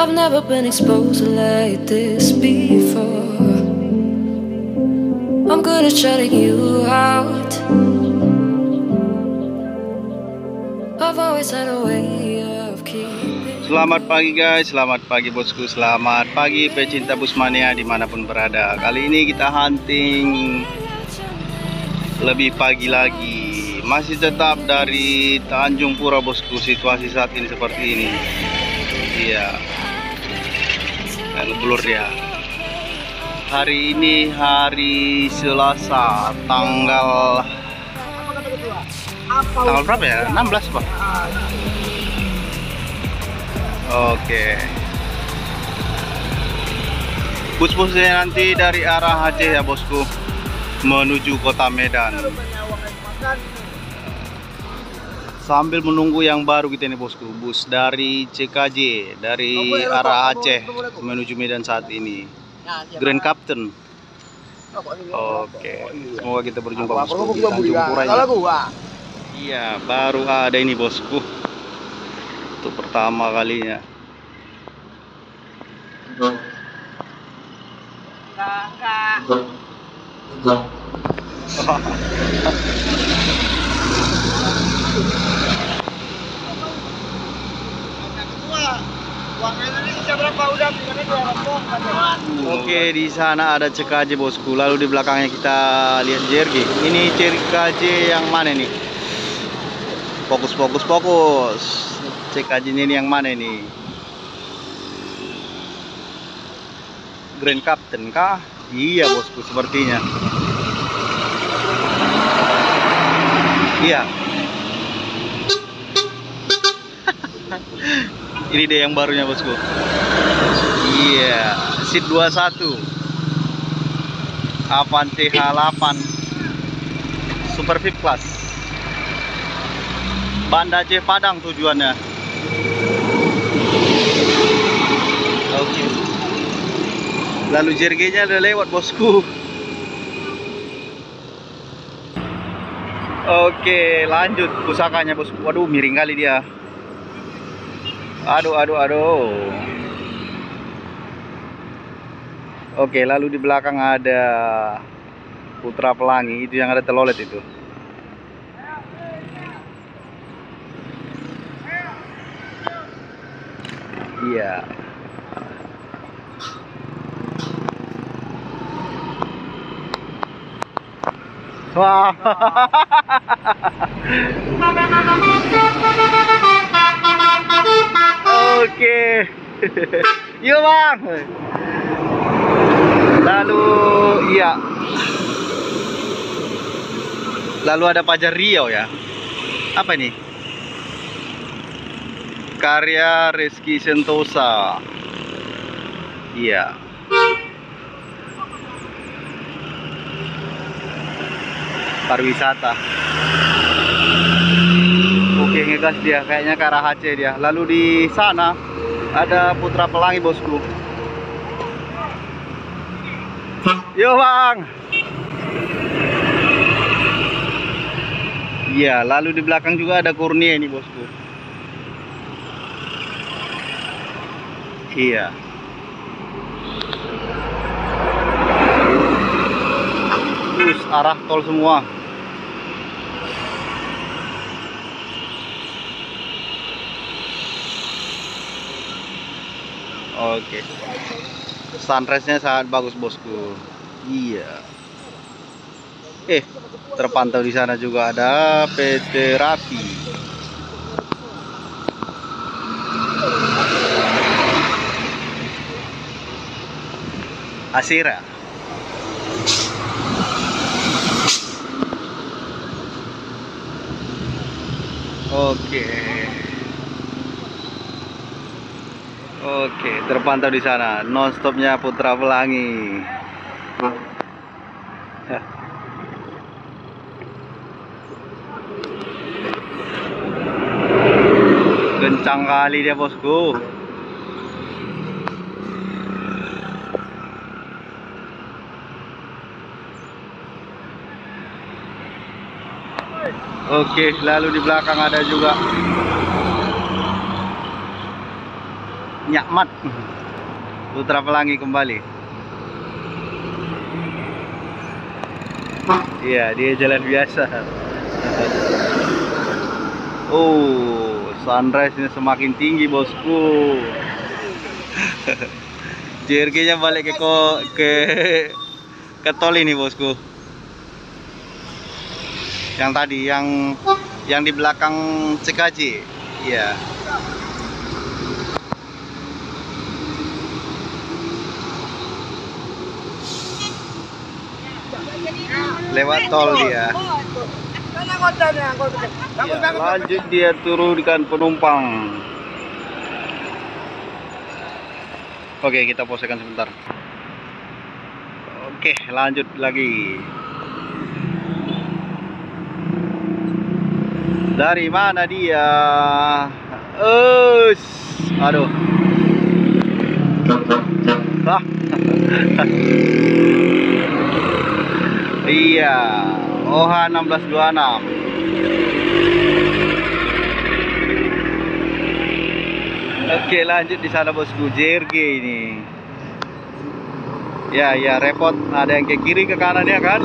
I've never been exposed like this before. I'm good at shutting you out. I've always had a way of keeping. Selamat pagi guys, selamat pagi bosku, selamat pagi pecinta Busmania dimanapun berada. Kali ini kita hunting lebih pagi lagi. Masih tetap dari Tanjung Pura bosku. Situasi saat ini seperti ini. Iya, ngeblur ya. Hari ini hari Selasa, tanggal berapa ya? 16 Pak. Oke. Bus-busnya nanti dari arah Aceh ya bosku, menuju kota Medan. Sambil menunggu yang baru kita ini bosku, bus dari CKJ dari arah Aceh menuju Medan saat ini. Grand Captain. Oke, semoga kita berjumpa bosku di Tanjung Pura ini. Iya, baru ada ini bosku. Untuk pertama kalinya. Oke, di sana ada CKJ bosku. Lalu di belakangnya kita lihat JRG. Ini CKJ yang mana nih? Fokus. CKJ ini yang mana ini? Grand Captain kah? Iya bosku, sepertinya. Iya. Ini deh yang barunya bosku. Iya, seat 21 Avante H8 Super VIP Class. Banda Aceh Padang tujuannya. Oke. Lalu JRG-nya udah lewat bosku. Oke, lanjut pusakanya bosku. Waduh, miring kali dia. Aduh. Oke, lalu di belakang ada Putra Pelangi, itu yang ada telolet itu. Iya. Wah. Oke. Yuk bang. Lalu iya. Lalu ada Pajar Riau ya. Apa ini? Karya Rizky Sentosa. Iya. Pariwisata. Oke, ngegas dia, kayaknya ke arah Aceh dia. Lalu di sana ada Putra Pelangi bosku. Yo bang. Iya, lalu di belakang juga ada Kurnia ini bosku. Iya. Terus arah tol semua. Oke. Sunrise-nya sangat bagus bosku. Iya. Terpantau di sana juga ada PT Rapi. Asira. Oke, terpantau di sana. Non-stopnya Putra Pelangi. Kencang kali dia bosku. Oke, lalu di belakang ada juga Nyakmat. Putra Pelangi kembali. Iya, dia jalan biasa. Oh, sunrise-nya semakin tinggi, bosku. JRG-nya balik ke tol ini, bosku. Yang tadi yang di belakang CKJ. Iya. Lewat tol dia. Ya, lanjut dia turunkan penumpang. Oke, kita posekan sebentar. Oke, lanjut lagi. Dari mana dia? Aduh. Iya, OH 1626. Oke, lanjut di sana, bosku. JRG ini. Ya, repot. Ada yang ke kiri ke kanan ya kan?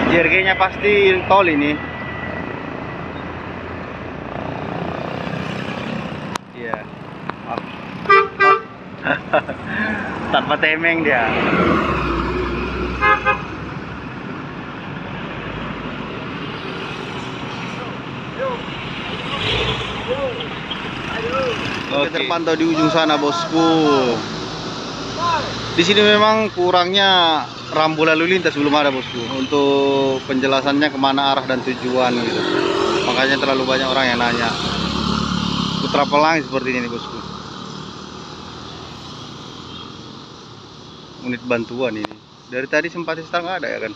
JRG-nya pasti tol ini. Iya. Tanpa temeng dia. Oke, terpantau di ujung sana, bosku. Di sini memang kurangnya rambu lalu lintas, belum ada, bosku, untuk penjelasannya kemana arah dan tujuan gitu. Makanya terlalu banyak orang yang nanya. Putra Pelangi seperti ini, bosku. Unit bantuan ini. Dari tadi sempat start nggak ada ya kan?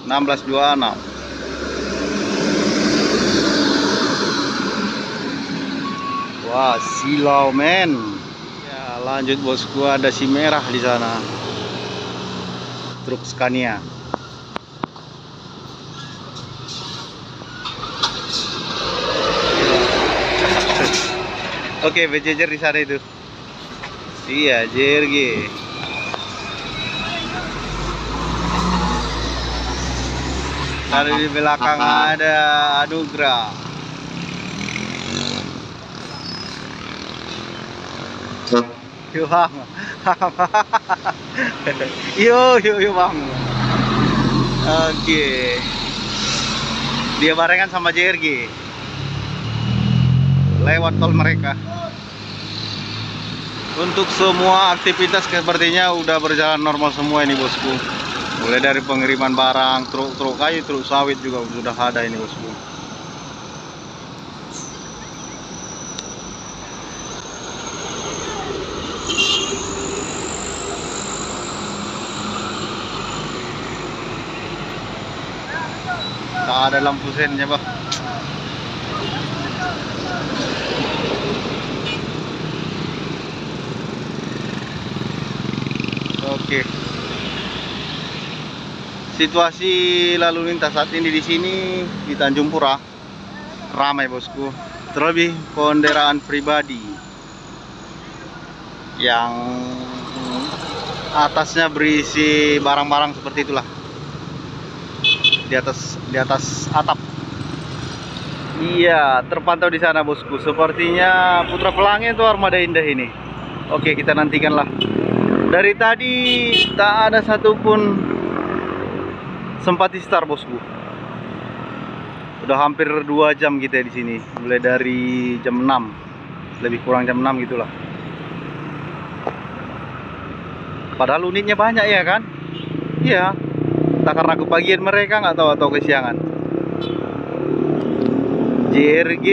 1626. Wah, silau men. Ya, lanjut, bosku, ada si merah di sana. Truk Scania. Oke, berjejer di sana itu. Iya, JRG. Lalu di belakang ada Anugrah. Yo bang, yo bang. Oke, dia barengan sama JRG. Lewat tol mereka. Untuk semua aktivitas sepertinya udah berjalan normal semua ini, bosku. Mulai dari pengiriman barang, truk kayu, truk sawit juga sudah ada ini, bosku. Tak ada lampu sennya, Pak. Oke. Situasi lalu lintas saat ini di sini di Tanjung Pura ramai, bosku. Terlebih kendaraan pribadi yang atasnya berisi barang-barang seperti itulah. Di atas atap. Iya, terpantau di sana, bosku. Sepertinya Putra Pelangi itu armada indah ini. Oke, kita nantikanlah. Dari tadi tak ada satupun sempat start, bosku. Udah hampir 2 jam kita di sini. Mulai dari jam 6, lebih kurang jam 6 gitulah. Padahal unitnya banyak ya kan? Iya. Tak karena kepagian mereka nggak tahu atau kesiangan. JRG,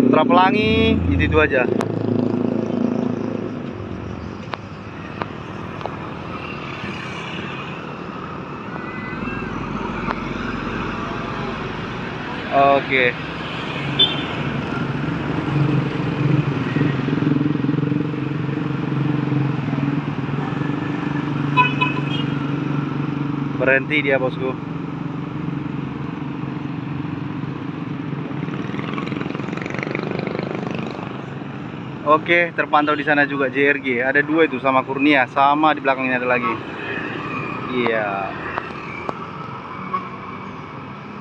Putra Pelangi, itu aja. Oke. Berhenti dia, bosku. Oke, terpantau di sana juga JRG. Ada 2 itu sama Kurnia, sama di belakangnya ada lagi. Iya.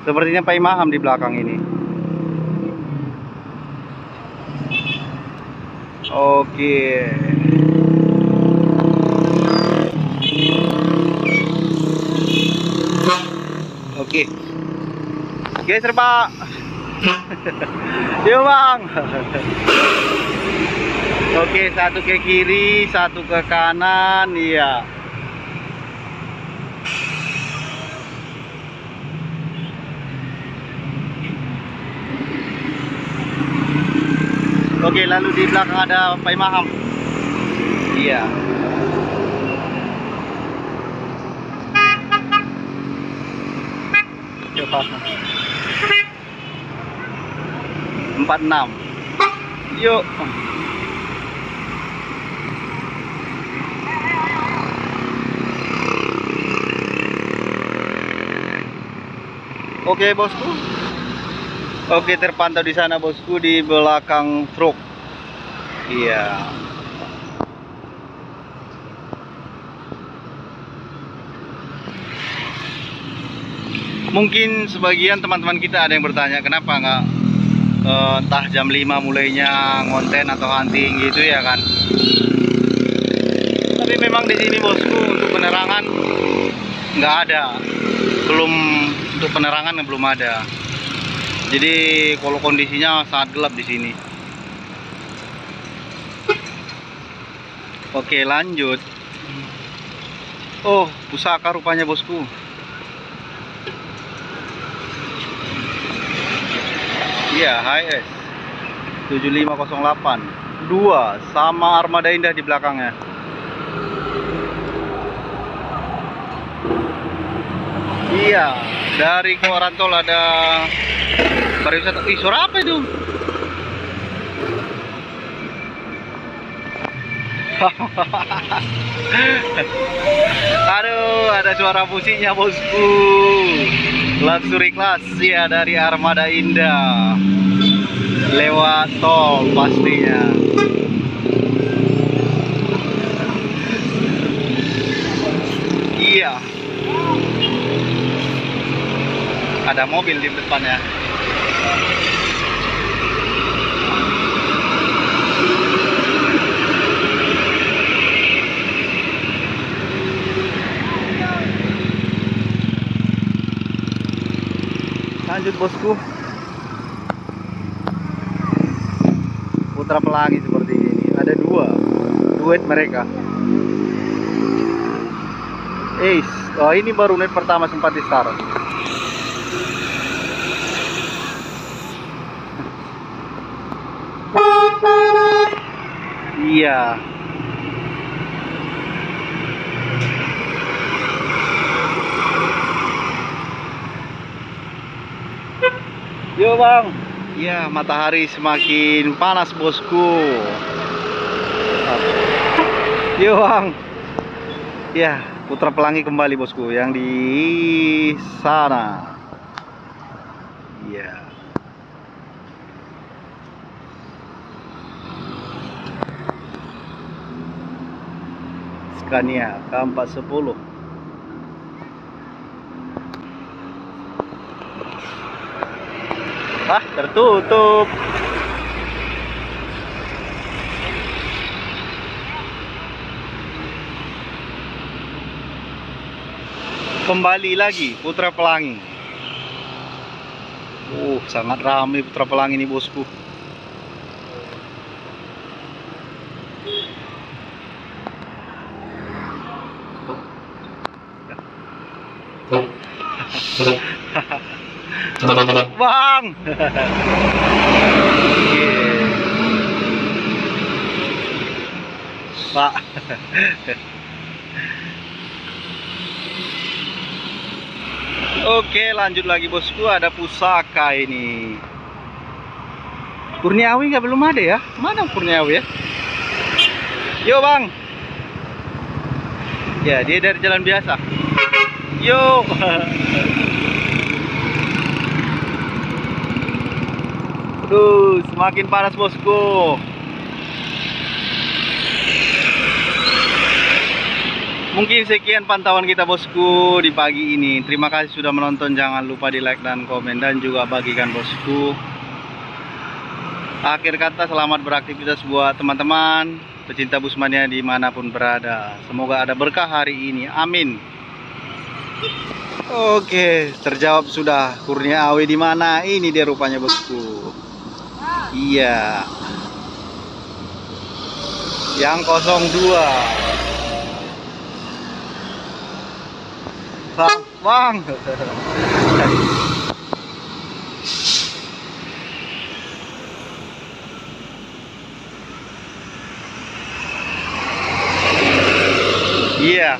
Sepertinya Pak Imam di belakang ini. Oke. Oke. Geser, Pak. Yuk, Bang. Oke, satu ke kiri, satu ke kanan, iya. Oke, lalu di belakang ada Pak Imam. Iya. Coba. 46. Yuk. Oke, bosku. Oke, terpantau di sana, bosku, di belakang truk. Iya. Mungkin sebagian teman-teman kita ada yang bertanya kenapa nggak entah jam 5 mulainya ngonten atau hunting gitu ya kan. Tapi memang di sini, bosku, untuk penerangan nggak ada. Untuk penerangan belum ada. Jadi kalau kondisinya sangat gelap di sini. Oke, lanjut. Oh, pusaka rupanya, bosku. Iya, HS 7508 2 sama Armada Indah di belakangnya. Iya, dari Keluaran Tol ada pariwisata. Ih, suara apa itu? Aduh, ada suara musiknya, bosku. Luxury class ya dari Armada Indah. Lewat tol pastinya. Iya. Ada mobil di depannya. Lanjut, bosku. Putra Pelangi seperti ini. Ada 2 duet mereka. Oh, ini baru unit pertama sempat di start. Iya. Yo, Bang. Ya, matahari semakin panas, bosku. Yo, Bang. Ya, Putra Pelangi kembali, bosku, yang di sana. Ya. Scania K410. Ah, tertutup. Kembali lagi Putra Pelangi. Sangat ramai Putra Pelangi ini, bosku. Bang. Pak. Oke, lanjut lagi, bosku. Ada pusaka ini. Kurniawi nggak, belum ada ya? Mana Kurniawi ya? Yo, Bang. Ya, dia dari jalan biasa. Yo. Aduh, semakin panas, bosku. Mungkin sekian pantauan kita bosku di pagi ini. Terima kasih sudah menonton. Jangan lupa di like dan komen dan juga bagikan bosku. Akhir kata, selamat beraktivitas buat teman-teman pecinta Busmania dimanapun berada. Semoga ada berkah hari ini. Amin. Oke, terjawab sudah. Kurnia Awe di mana? Ini dia rupanya bosku. Iya. Yang 02. Bang. Iya.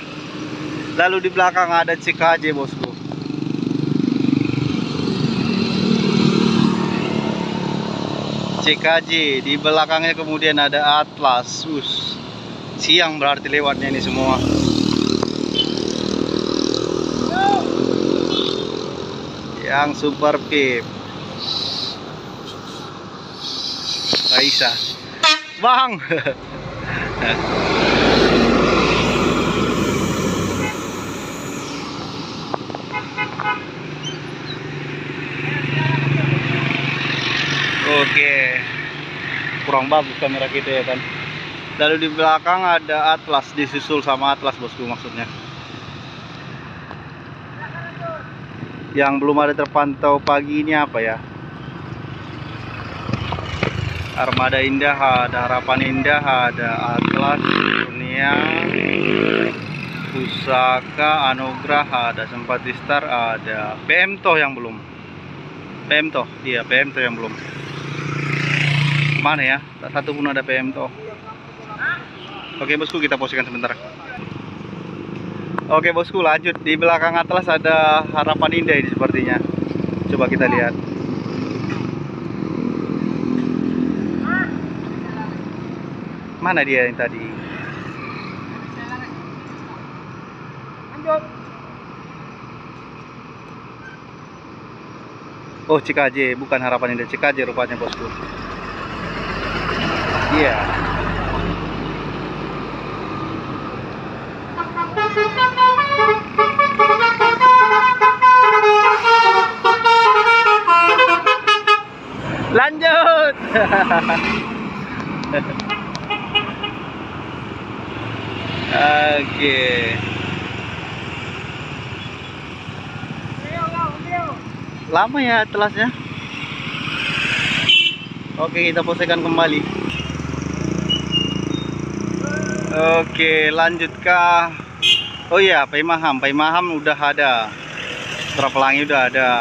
Lalu di belakang ada CKJ bosku. CKJ, di belakangnya kemudian ada Atlas. Siang berarti lewatnya ini semua. Yang Super Pip. Raisa. Bang. Oke, kurang bagus kamera kita ya kan. Lalu di belakang ada Atlas, disusul sama Atlas bosku maksudnya. Yang belum ada terpantau pagi ini apa ya? Armada Indah, ada Harapan Indah, ada Atlas, Dunia, Pusaka, Anugerah, ada Sempati Star, ada PM Toh yang belum. PM Toh, iya PM Toh yang belum. Mana ya? Tak satu pun ada PM Toh. Oke bosku, kita posisikan sebentar. Oke bosku, lanjut. Di belakang Atlas ada Harapan Indah ini sepertinya. Coba kita lihat. Mana dia yang tadi? Oh, CKJ, bukan Harapan Indah, CKJ rupanya bosku. Iya. Lanjut. Oke. Lama ya Atlasnya. Oke, kita posisikan kembali. Oke, lanjutkah? Oh iya, Paimaham udah ada. Suara Pelangi udah ada.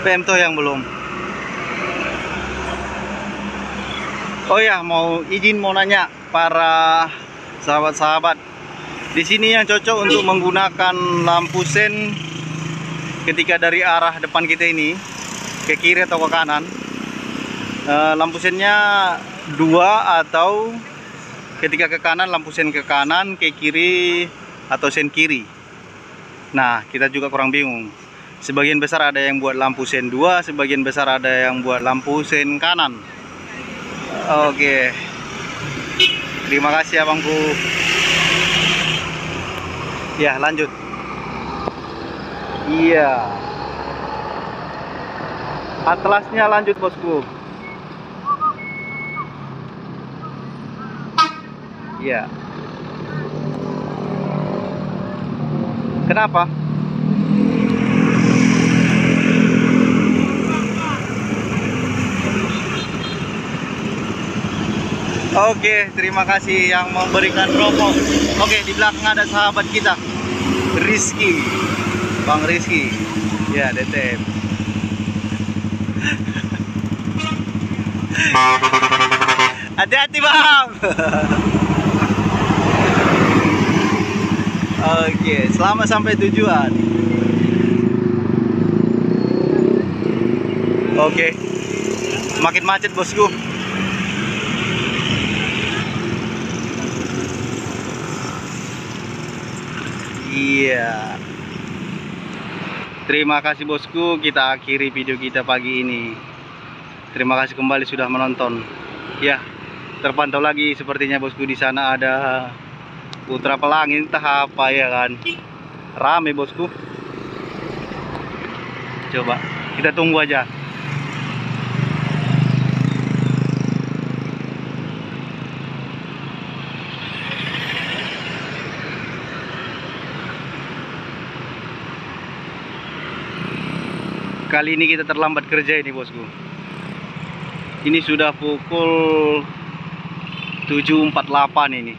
PM Toh yang belum. Oh ya, mau nanya para sahabat-sahabat. Di sini yang cocok untuk menggunakan lampu sen ketika dari arah depan kita ini ke kiri atau ke kanan. Lampu sennya 2 atau ketika ke kanan lampu sen ke kanan, ke kiri atau sen kiri. Nah, kita juga kurang bingung. Sebagian besar ada yang buat lampu sen 2, sebagian besar ada yang buat lampu sen kanan. Oke. Terima kasih abangku. Ya, lanjut. Iya. Atlasnya lanjut bosku. Iya. Kenapa? Oke, terima kasih yang memberikan promo. Oke, di belakang ada sahabat kita, Rizky, Bang Rizky. Ya, DTM. Hati-hati bang. Oke, selamat sampai tujuan. Oke, makin macet bosku. Iya. Terima kasih bosku, kita akhiri video kita pagi ini. Terima kasih kembali sudah menonton. Ya, terpantau lagi sepertinya bosku, di sana ada Putra Pelangi entah apa ya kan. Rame bosku. Coba kita tunggu aja. Kali ini kita terlambat kerja ini bosku. Ini sudah pukul 7.48 ini.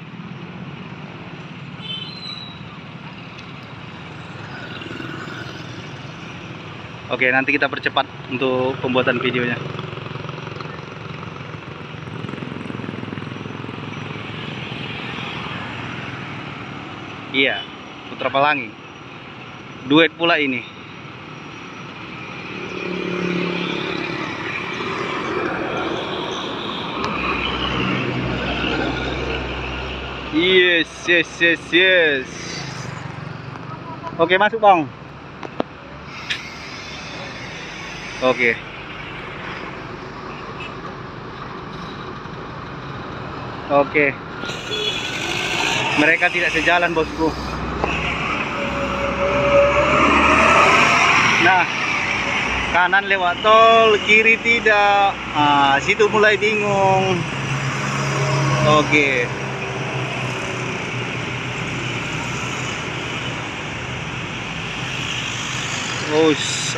Oke, nanti kita percepat untuk pembuatan videonya. Iya, Putra Pelangi. Duet pula ini. Yes. Oke, masuk bang. Oke. Mereka tidak sejalan bosku. Nah, kanan lewat tol, kiri tidak. Situ mulai bingung. Oke.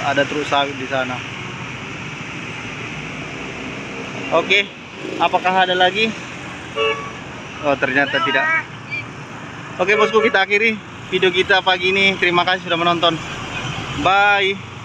Ada truk sawit di sana. Oke, apakah ada lagi? Oh, ternyata tidak. Oke bosku, kita akhiri video kita pagi ini. Terima kasih sudah menonton. Bye.